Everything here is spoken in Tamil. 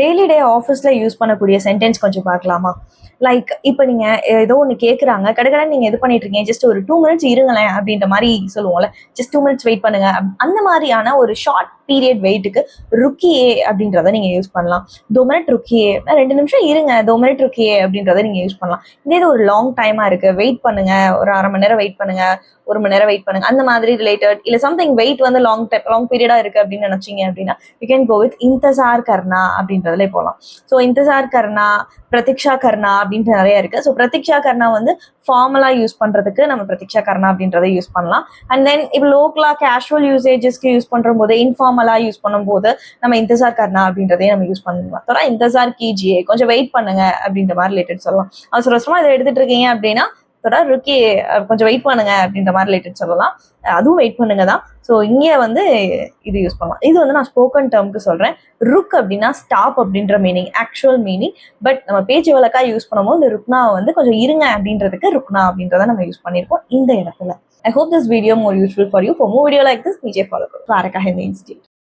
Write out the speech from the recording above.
டே ஆஃபீஸ்ல யூஸ் பண்ணக்கூடிய சென்டென்ஸ் கொஞ்சம் பார்க்கலாமா? லைக் இப்போ நீங்க ஏதோ ஒன்று கேட்குறாங்க, கடகடன்னு நீங்க இது பண்ணிட்டு இருக்கீங்க, ஜஸ்ட் ஒரு 2 மினிட்ஸ் இருங்களேன் அப்படின்ற மாதிரி சொல்லுவோம்ல, ஜஸ்ட் 2 மினிட்ஸ் வெயிட் பண்ணுங்க. அந்த மாதிரியான ஒரு ஷார்ட் பீரியட் வெயிட்டுக்கு ருக்கியே அப்படின்றத நீங்க யூஸ் பண்ணலாம். 2 மினிட் ருக்கியே, 2 நிமிஷம் இருங்க, 2 மினிட் ருக்கியே அப்படின்றத நீங்க யூஸ் பண்ணலாம். இதே இது ஒரு லாங் டைமா இருக்கு, வெயிட் பண்ணுங்க, ஒரு 1/2 மணி நேரம் வெயிட் பண்ணுங்க, 1 மணி நேரம் வெயிட் பண்ணுங்க, அந்த மாதிரி ரிலேட்டட் இல்ல சம்திங் வெயிட் வந்து லாங் பீரியடா இருக்கு அப்படின்னு நினைச்சீங்க அப்படின்னா யூ கேன் கோ வித் இன்தசார் கர்னா அப்படின்றதுல போகலாம். ஸோ இன்தசார் கர்னா, பிரதீக்ஷா கர்னா அப்படின்ட்டு நிறைய இருக்கு. ஸோ பிரதீக்ஷா கர்னா வந்து ஃபார்மலா யூஸ் பண்றதுக்கு நம்ம பிரதீக்ஷா கர்னா அப்படின்றத யூஸ் பண்ணலாம். அண்ட் தென் இப்போ லோக்கலா கேஷுவல் யூசேஜஸ்க்கு யூஸ் பண்ற போது, இன்ஃபார்மலா யூஸ் பண்ணும்போது நம்ம இன்தசார் கர்னா அப்படின்றதையும் நம்ம யூஸ் பண்ணலாம். தோரா இன்தசார் கீஜியே, கொஞ்சம் வெயிட் பண்ணுங்க அப்படின்ற மாதிரி ரிலேட்டட் சொல்லலாம். அவசர அவசரமா இதை எடுத்துட்டு இருக்கீங்க அப்படின்னா தோரா ருக்கி, கொஞ்சம் வெயிட் பண்ணுங்க அப்படின்ற மாதிரி ரிலேட்டட் சொல்லலாம். அதுவும் வெயிட் பண்ணுங்க தான். ஸோ இங்கே வந்து இது யூஸ் பண்ணலாம். இது வந்து நான் ஸ்போக்கன் டேர்முக்கு சொல்றேன். ருக் அப்படின்னா ஸ்டாப் அப்படின்ற மீனிங், ஆக்சுவல் மீனிங். பட் நம்ம பேச்சு வழக்கா யூஸ் பண்ணும்போது இந்த ருக்னா வந்து கொஞ்சம் இருங்க அப்படின்றதுக்கு ருக்னா அப்படின்றத நம்ம யூஸ் பண்ணியிருக்கோம் இந்த இடத்துல. I hope this video more useful for you. For more video like this, follow Varaka Hindi Institute.